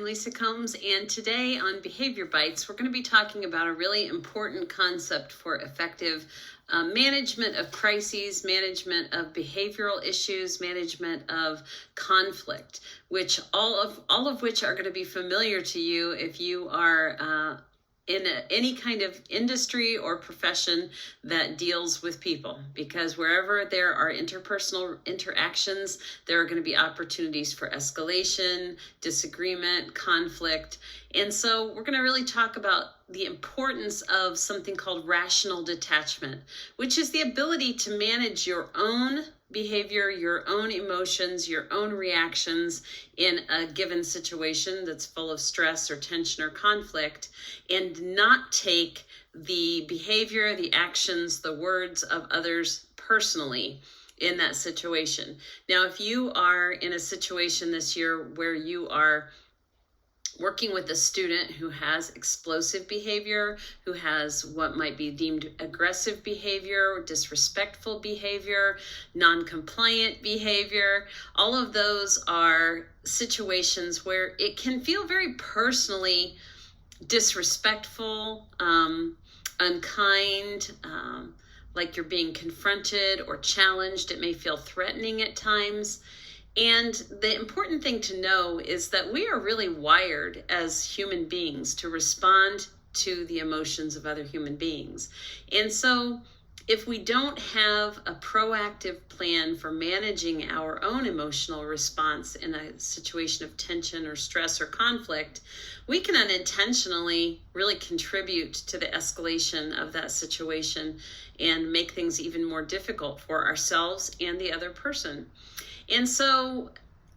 Lisa Combs, and today on Behavior Bites, we're going to be talking about a really important concept for effective management of crises, management of behavioral issues, management of conflict, which all of which are going to be familiar to you if you are in any kind of industry or profession that deals with people, because wherever there are interpersonal interactions, there are going to be opportunities for escalation, disagreement, conflict. And so we're going to really talk about the importance of something called rational detachment, which is the ability to manage your own behavior, your own emotions, your own reactions in a given situation that's full of stress or tension or conflict, and not take the behavior, the actions, the words of others personally in that situation. Now, if you are in a situation this year where you are working with a student who has explosive behavior, who has what might be deemed aggressive behavior, disrespectful behavior, non-compliant behavior, all of those are situations where it can feel very personally disrespectful, unkind, like you're being confronted or challenged. It may feel threatening at times. And the important thing to know is that we are really wired as human beings to respond to the emotions of other human beings. And so if we don't have a proactive plan for managing our own emotional response in a situation of tension or stress or conflict, we can unintentionally really contribute to the escalation of that situation and make things even more difficult for ourselves and the other person. And so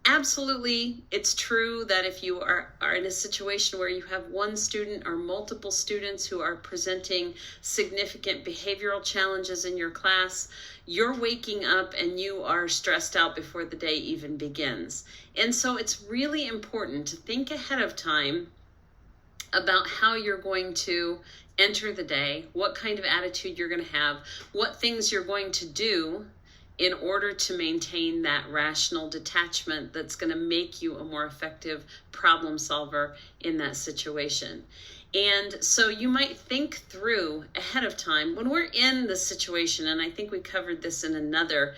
absolutely, it's true that if you are in a situation where you have one student or multiple students who are presenting significant behavioral challenges in your class, you're waking up and you are stressed out before the day even begins. And so it's really important to think ahead of time about how you're going to enter the day, what kind of attitude you're going to have, what things you're going to do in order to maintain that rational detachment that's going to make you a more effective problem solver in that situation. And so you might think through ahead of time when we're in the situation, and I think we covered this in another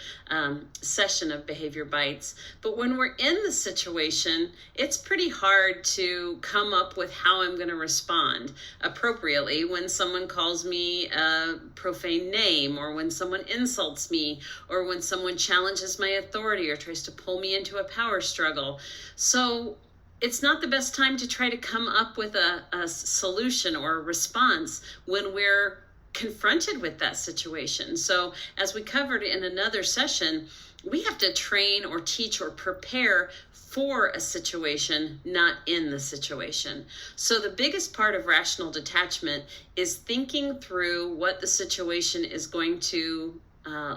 session of Behavior Bites, but when we're in the situation, it's pretty hard to come up with how I'm going to respond appropriately when someone calls me a profane name, or when someone insults me, or when someone challenges my authority or tries to pull me into a power struggle. So it's not the best time to try to come up with a solution or a response when we're confronted with that situation. So as we covered in another session, we have to train or teach or prepare for a situation, not in the situation. So the biggest part of rational detachment is thinking through what the situation is going to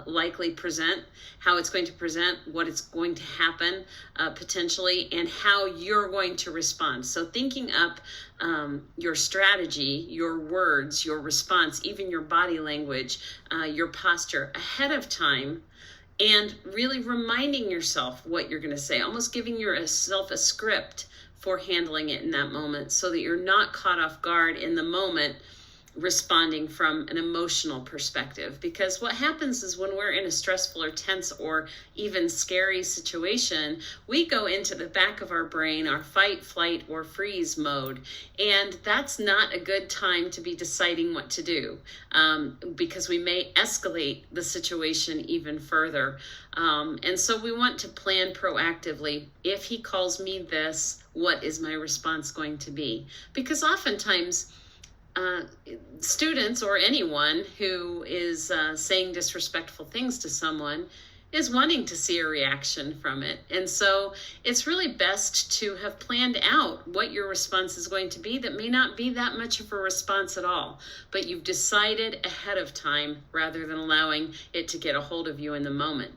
likely present, how it's going to present, what it's going to happen potentially, and how you're going to respond. So thinking up your strategy, your words, your response, even your body language, your posture ahead of time, and really reminding yourself what you're going to say, almost giving yourself a script for handling it in that moment so that you're not caught off guard in the moment responding from an emotional perspective. Because what happens is when we're in a stressful or tense or even scary situation, we go into the back of our brain, our fight, flight, or freeze mode. And that's not a good time to be deciding what to do, because we may escalate the situation even further. And so we want to plan proactively. If he calls me this, what is my response going to be? Because oftentimes, students or anyone who is saying disrespectful things to someone is wanting to see a reaction from it. And so it's really best to have planned out what your response is going to be that may not be that much of a response at all, but you've decided ahead of time rather than allowing it to get a hold of you in the moment.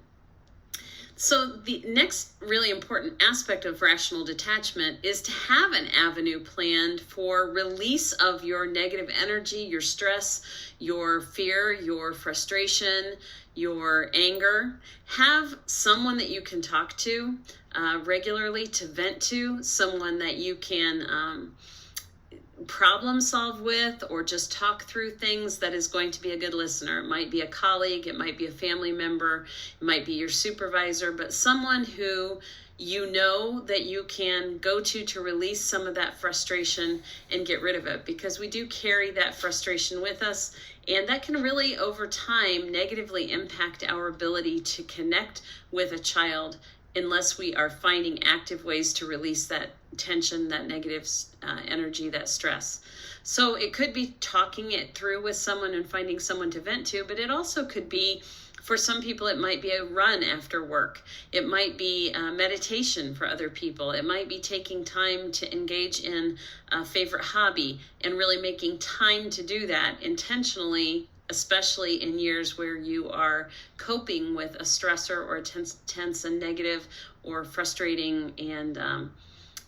So the next really important aspect of rational detachment is to have an avenue planned for release of your negative energy, your stress, your fear, your frustration, your anger. Have someone that you can talk to, regularly to vent to, someone that you can problem solve with or just talk through things, that is going to be a good listener. It might be a colleague, it might be a family member, it might be your supervisor, but someone who you know that you can go to release some of that frustration and get rid of it, because we do carry that frustration with us, and that can really over time negatively impact our ability to connect with a child unless we are finding active ways to release that tension, that negative energy, that stress. So it could be talking it through with someone and finding someone to vent to, but it also could be, for some people, it might be a run after work. It might be meditation for other people. It might be taking time to engage in a favorite hobby and really making time to do that intentionally, especially in years where you are coping with a stressor or a tense and negative or frustrating and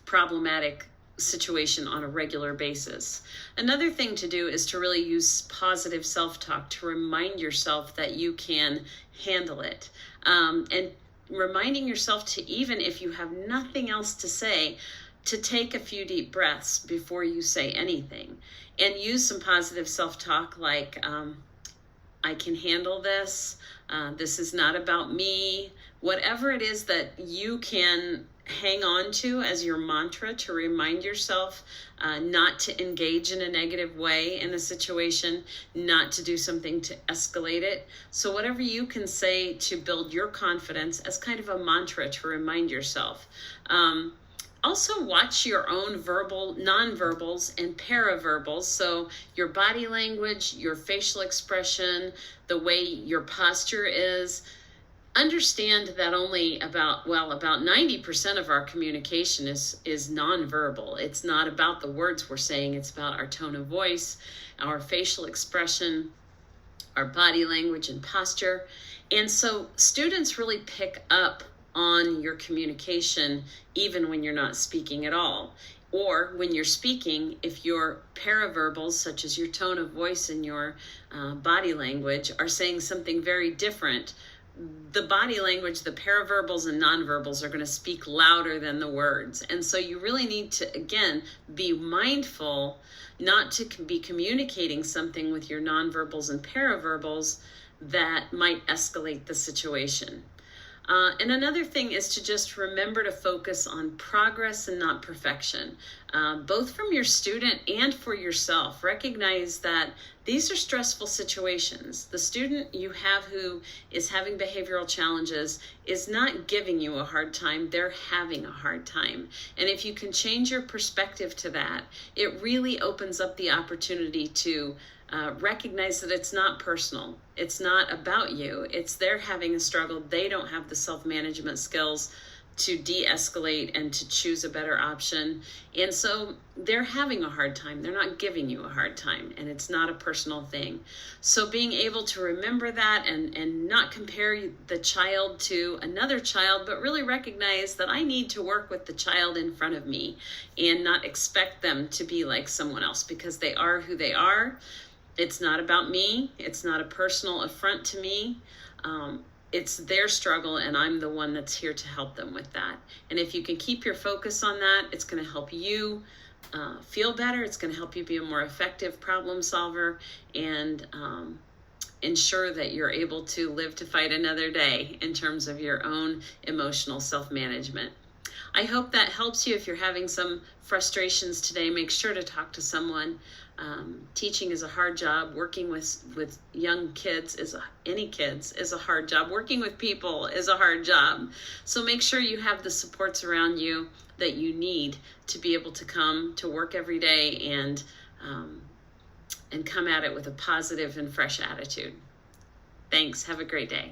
problematic situation on a regular basis. Another thing to do is to really use positive self-talk to remind yourself that you can handle it. And reminding yourself to, even if you have nothing else to say, to take a few deep breaths before you say anything, and use some positive self-talk like, I can handle this. This is not about me. Whatever it is that you can hang on to as your mantra to remind yourself not to engage in a negative way in a situation, not to do something to escalate it. So whatever you can say to build your confidence as kind of a mantra to remind yourself. Also watch your own verbal, nonverbals, and paraverbals. So your body language, your facial expression, the way your posture is. Understand that only about 90% of our communication is nonverbal. It's not about the words we're saying. It's about our tone of voice, our facial expression, our body language and posture. And so students really pick up on your communication even when you're not speaking at all. Or when you're speaking, if your paraverbals, such as your tone of voice and your body language, are saying something very different, the body language, the paraverbals and nonverbals are going to speak louder than the words. And so you really need to, again, be mindful not to be communicating something with your nonverbals and paraverbals that might escalate the situation. And another thing is to just remember to focus on progress and not perfection, both from your student and for yourself. Recognize that these are stressful situations. The student you have who is having behavioral challenges is not giving you a hard time, they're having a hard time. And if you can change your perspective to that, it really opens up the opportunity to recognize that it's not personal. It's not about you. It's they're having a struggle. They don't have the self-management skills to de-escalate and to choose a better option. And so they're having a hard time. They're not giving you a hard time, and it's not a personal thing. So being able to remember that and not compare the child to another child, but really recognize that I need to work with the child in front of me and not expect them to be like someone else, because they are who they are. It's not about me. It's not a personal affront to me. It's their struggle, and I'm the one that's here to help them with that. And if you can keep your focus on that, it's going to help you feel better. It's going to help you be a more effective problem solver and ensure that you're able to live to fight another day in terms of your own emotional self-management. I hope that helps you. If you're having some frustrations today, make sure to talk to someone. Teaching is a hard job. Working with young kids any kids is a hard job. Working with people is a hard job. So make sure you have the supports around you that you need to be able to come to work every day and come at it with a positive and fresh attitude. Thanks. Have a great day.